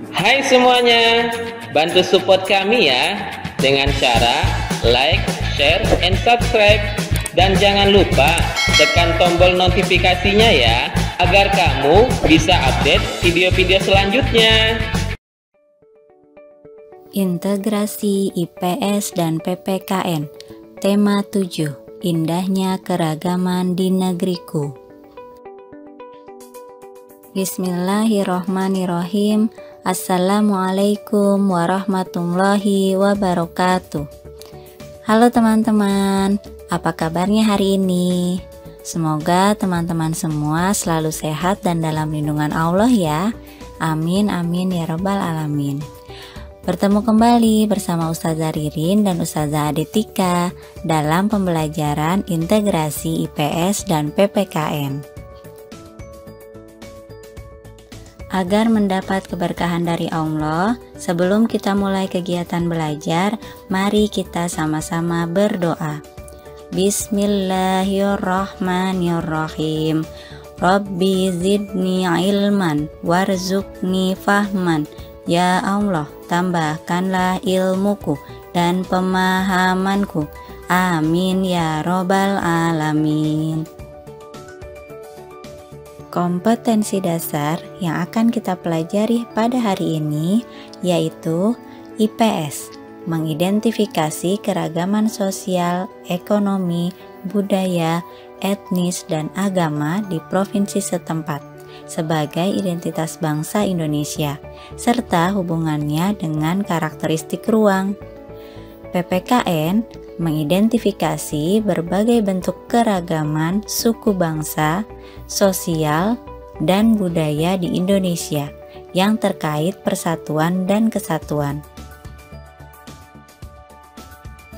Hai semuanya, bantu support kami ya dengan cara like, share, and subscribe. Dan jangan lupa tekan tombol notifikasinya ya, agar kamu bisa update video-video selanjutnya. Integrasi IPS dan PPKN. Tema 7. Indahnya keragaman di negeriku. Bismillahirrohmanirrohim. Assalamualaikum warahmatullahi wabarakatuh. Halo teman-teman, apa kabarnya hari ini? Semoga teman-teman semua selalu sehat dan dalam lindungan Allah ya. Amin amin ya rabbal alamin. Bertemu kembali bersama Ustazah Ririn dan Ustazah Adetika dalam pembelajaran integrasi IPS dan PPKN. Agar mendapat keberkahan dari Allah, sebelum kita mulai kegiatan belajar, mari kita sama-sama berdoa. Bismillahirrahmanirrahim. Rabbi zidni ilman warzuqni fahman. Ya Allah, tambahkanlah ilmuku dan pemahamanku. Amin ya robbal alamin. Kompetensi dasar yang akan kita pelajari pada hari ini yaitu IPS, mengidentifikasi keragaman sosial, ekonomi, budaya, etnis, dan agama di provinsi setempat sebagai identitas bangsa Indonesia, serta hubungannya dengan karakteristik ruang. PPKN mengidentifikasi berbagai bentuk keragaman suku bangsa, sosial, dan budaya di Indonesia yang terkait persatuan dan kesatuan.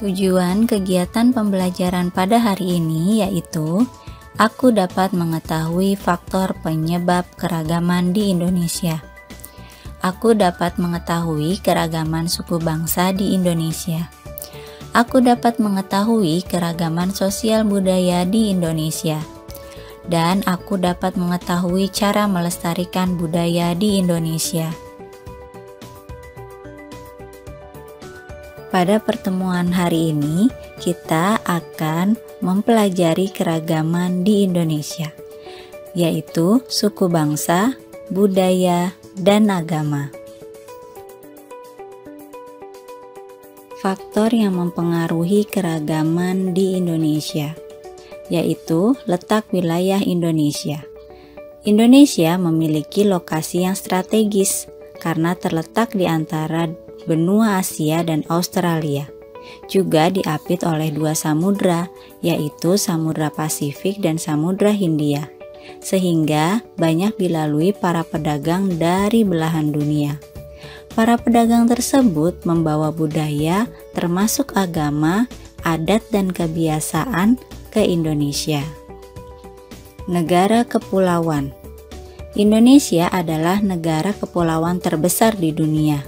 Tujuan kegiatan pembelajaran pada hari ini yaitu aku dapat mengetahui faktor penyebab keragaman di Indonesia. Aku dapat mengetahui keragaman suku bangsa di Indonesia. Aku dapat mengetahui keragaman sosial budaya di Indonesia. Dan aku dapat mengetahui cara melestarikan budaya di Indonesia. Pada pertemuan hari ini, kita akan mempelajari keragaman di Indonesia, yaitu suku bangsa, budaya, dan agama. Faktor yang mempengaruhi keragaman di Indonesia, yaitu letak wilayah Indonesia. Indonesia memiliki lokasi yang strategis karena terletak di antara benua Asia dan Australia. Juga diapit oleh dua samudra, yaitu Samudra Pasifik dan Samudra Hindia, sehingga banyak dilalui para pedagang dari belahan dunia. Para pedagang tersebut membawa budaya termasuk agama, adat, dan kebiasaan ke Indonesia. Negara kepulauan. Indonesia adalah negara kepulauan terbesar di dunia.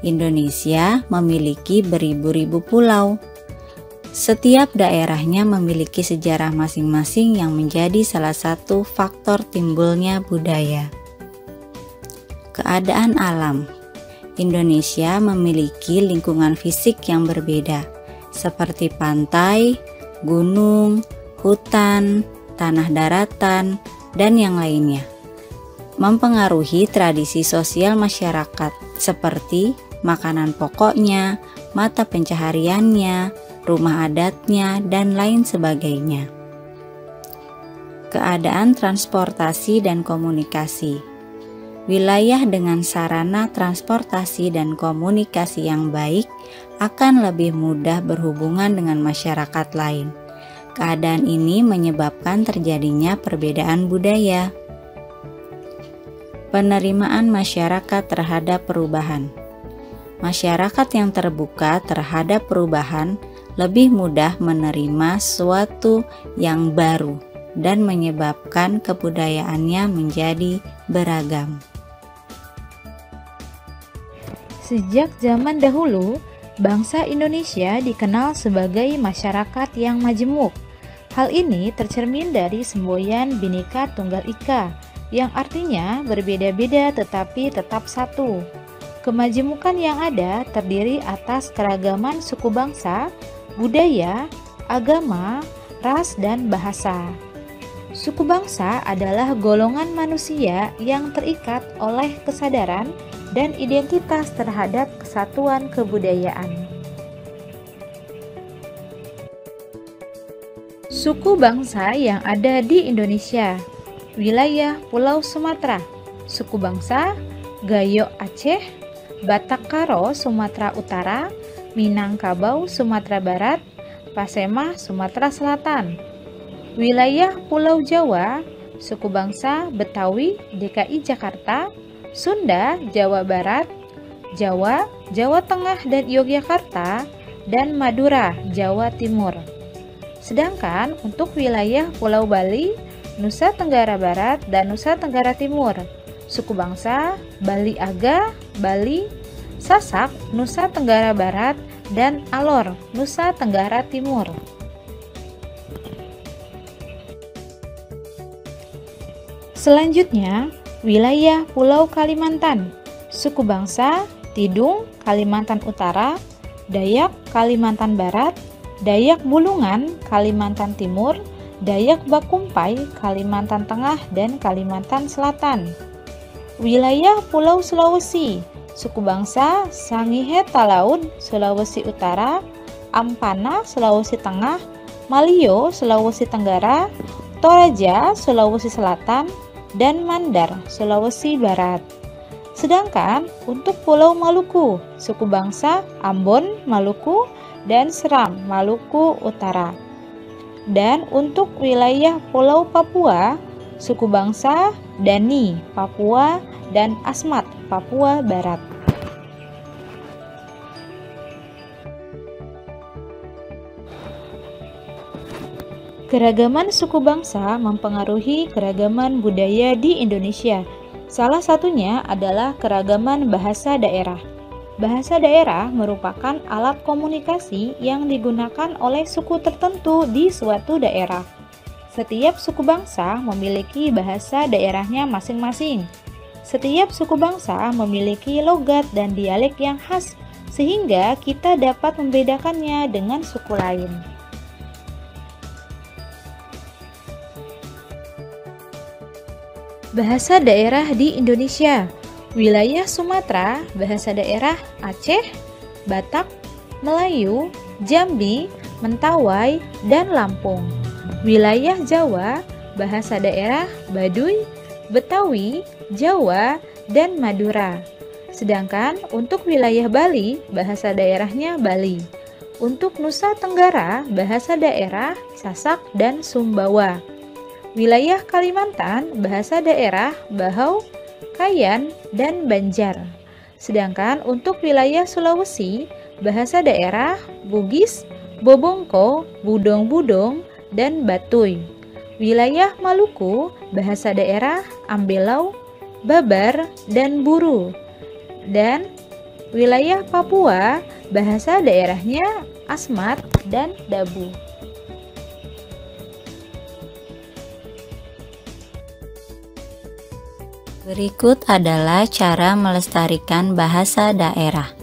Indonesia memiliki beribu-ribu pulau. Setiap daerahnya memiliki sejarah masing-masing yang menjadi salah satu faktor timbulnya budaya. Keadaan alam. Indonesia memiliki lingkungan fisik yang berbeda, seperti pantai, gunung, hutan, tanah daratan, dan yang lainnya. Mempengaruhi tradisi sosial masyarakat, seperti makanan pokoknya, mata pencahariannya, rumah adatnya, dan lain sebagainya. Keadaan transportasi dan komunikasi. Wilayah dengan sarana transportasi dan komunikasi yang baik akan lebih mudah berhubungan dengan masyarakat lain. Keadaan ini menyebabkan terjadinya perbedaan budaya. Penerimaan masyarakat terhadap perubahan. Masyarakat yang terbuka terhadap perubahan lebih mudah menerima sesuatu yang baru dan menyebabkan kebudayaannya menjadi beragam. Sejak zaman dahulu, bangsa Indonesia dikenal sebagai masyarakat yang majemuk. Hal ini tercermin dari semboyan Bhinneka Tunggal Ika yang artinya berbeda-beda tetapi tetap satu. Kemajemukan yang ada terdiri atas keragaman suku bangsa, budaya, agama, ras, dan bahasa. Suku bangsa adalah golongan manusia yang terikat oleh kesadaran dan identitas terhadap kesatuan kebudayaan. Suku bangsa yang ada di Indonesia: wilayah Pulau Sumatera, suku bangsa Gayo Aceh, Batak Karo Sumatera Utara, Minangkabau Sumatera Barat, Pasemah Sumatera Selatan. Wilayah Pulau Jawa, suku bangsa Betawi DKI Jakarta, Sunda Jawa Barat, Jawa, Jawa Tengah dan Yogyakarta, dan Madura Jawa Timur. Sedangkan untuk wilayah Pulau Bali, Nusa Tenggara Barat, dan Nusa Tenggara Timur, suku bangsa Bali Aga, Bali, Sasak, Nusa Tenggara Barat, dan Alor, Nusa Tenggara Timur. Selanjutnya, wilayah Pulau Kalimantan, suku bangsa Tidung, Kalimantan Utara, Dayak, Kalimantan Barat, Dayak Bulungan, Kalimantan Timur, Dayak Bakumpai, Kalimantan Tengah, dan Kalimantan Selatan. Wilayah Pulau Sulawesi, suku bangsa Sangihe Talaud, Sulawesi Utara, Ampana, Sulawesi Tengah, Malio, Sulawesi Tenggara, Toraja, Sulawesi Selatan, dan Mandar, Sulawesi Barat. Sedangkan untuk Pulau Maluku, suku bangsa Ambon, Maluku, dan Seram, Maluku Utara. Dan untuk wilayah Pulau Papua, suku bangsa Dani, Papua, dan Asmat, Papua Barat. Keragaman suku bangsa mempengaruhi keragaman budaya di Indonesia. Salah satunya adalah keragaman bahasa daerah. Bahasa daerah merupakan alat komunikasi yang digunakan oleh suku tertentu di suatu daerah. Setiap suku bangsa memiliki bahasa daerahnya masing-masing. Setiap suku bangsa memiliki logat dan dialek yang khas, sehingga kita dapat membedakannya dengan suku lain. Bahasa daerah di Indonesia: wilayah Sumatera, bahasa daerah Aceh, Batak, Melayu, Jambi, Mentawai, dan Lampung. Wilayah Jawa, bahasa daerah Baduy, Betawi, Jawa, dan Madura. Sedangkan untuk wilayah Bali, bahasa daerahnya Bali. Untuk Nusa Tenggara, bahasa daerah Sasak dan Sumbawa. Wilayah Kalimantan, bahasa daerah Bahau, Kayan, dan Banjar. Sedangkan untuk wilayah Sulawesi, bahasa daerah Bugis, Bobongko, Budong-Budong, dan Batuy. Wilayah Maluku, bahasa daerah Ambelau, Babar, dan Buru. Dan wilayah Papua, bahasa daerahnya Asmat dan Dabu. Berikut adalah cara melestarikan bahasa daerah,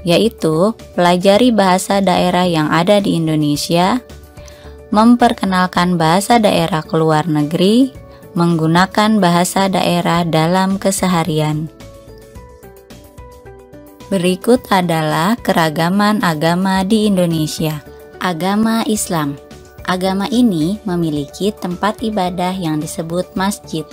yaitu pelajari bahasa daerah yang ada di Indonesia, memperkenalkan bahasa daerah ke luar negeri, menggunakan bahasa daerah dalam keseharian. Berikut adalah keragaman agama di Indonesia. Agama Islam. Agama ini memiliki tempat ibadah yang disebut masjid.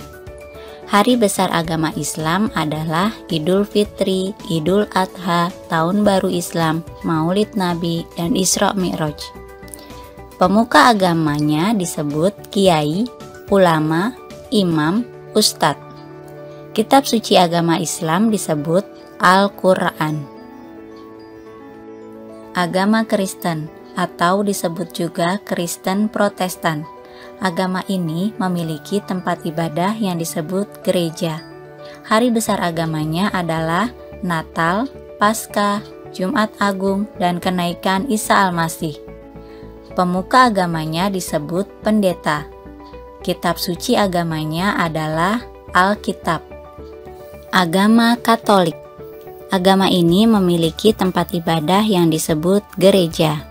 Hari besar agama Islam adalah Idul Fitri, Idul Adha, Tahun Baru Islam, Maulid Nabi, dan Isra Mi'raj. Pemuka agamanya disebut kiai, ulama, imam, ustadz. Kitab suci agama Islam disebut Al-Quran. Agama Kristen atau disebut juga Kristen Protestan. Agama ini memiliki tempat ibadah yang disebut gereja. Hari besar agamanya adalah Natal, Paskah, Jumat Agung, dan kenaikan Isa Al-Masih. Pemuka agamanya disebut pendeta. Kitab suci agamanya adalah Alkitab. Agama Katolik. Agama ini memiliki tempat ibadah yang disebut gereja.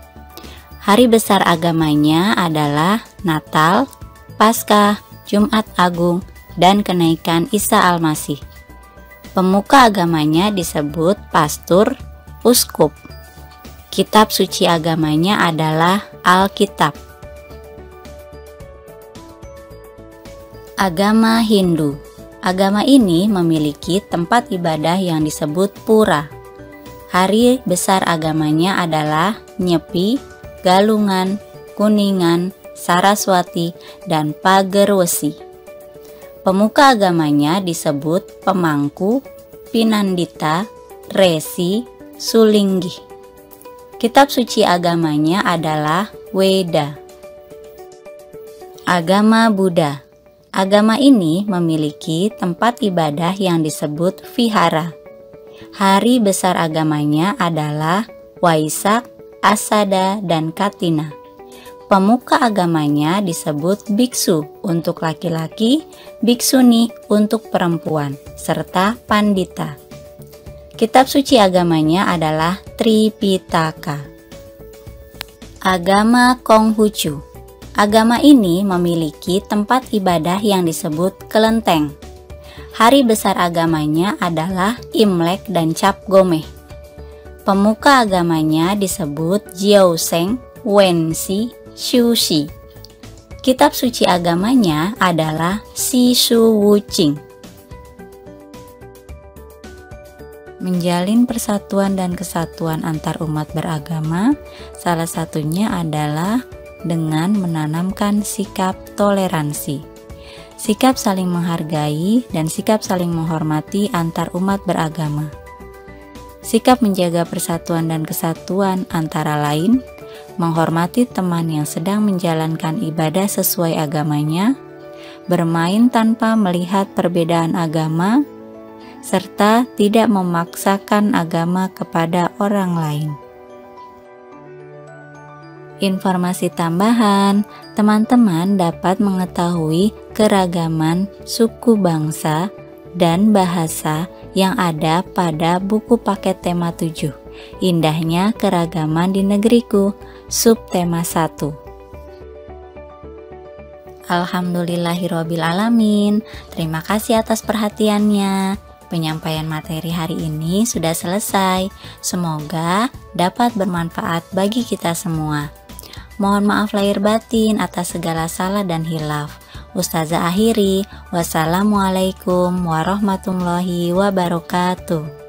Hari besar agamanya adalah Natal, Paskah, Jumat Agung, dan kenaikan Isa Al-Masih. Pemuka agamanya disebut pastor, uskup. Kitab suci agamanya adalah Alkitab. Agama Hindu. Agama ini memiliki tempat ibadah yang disebut pura. Hari besar agamanya adalah Nyepi, Galungan, Kuningan, Saraswati, dan Pagerwesi. Pemuka agamanya disebut Pemangku, Pinandita, Resi, Sulinggi. Kitab suci agamanya adalah Weda. Agama Buddha. Agama ini memiliki tempat ibadah yang disebut vihara. Hari besar agamanya adalah Waisak, Asada, dan Katina. Pemuka agamanya disebut biksu untuk laki-laki, biksuni untuk perempuan, serta pandita. Kitab suci agamanya adalah Tripitaka. Agama Konghucu. Agama ini memiliki tempat ibadah yang disebut kelenteng. Hari besar agamanya adalah Imlek dan Cap Gomeh. Pemuka agamanya disebut Jiaoseng, Wensi, Xiuxi. Kitab suci agamanya adalah Sisu Wuqing. Menjalin persatuan dan kesatuan antar umat beragama, salah satunya adalah dengan menanamkan sikap toleransi, sikap saling menghargai, dan sikap saling menghormati antar umat beragama. Sikap menjaga persatuan dan kesatuan antara lain menghormati teman yang sedang menjalankan ibadah sesuai agamanya, bermain tanpa melihat perbedaan agama, serta tidak memaksakan agama kepada orang lain. Informasi tambahan, teman-teman dapat mengetahui keragaman suku bangsa dan bahasa yang ada pada buku paket tema 7. Indahnya keragaman di negeriku, subtema 1. Alhamdulillahirrabbilalamin. Terima kasih atas perhatiannya. Penyampaian materi hari ini sudah selesai. Semoga dapat bermanfaat bagi kita semua. Mohon maaf lahir batin atas segala salah dan hilaf. Ustazah akhiri, wassalamualaikum warahmatullahi wabarakatuh.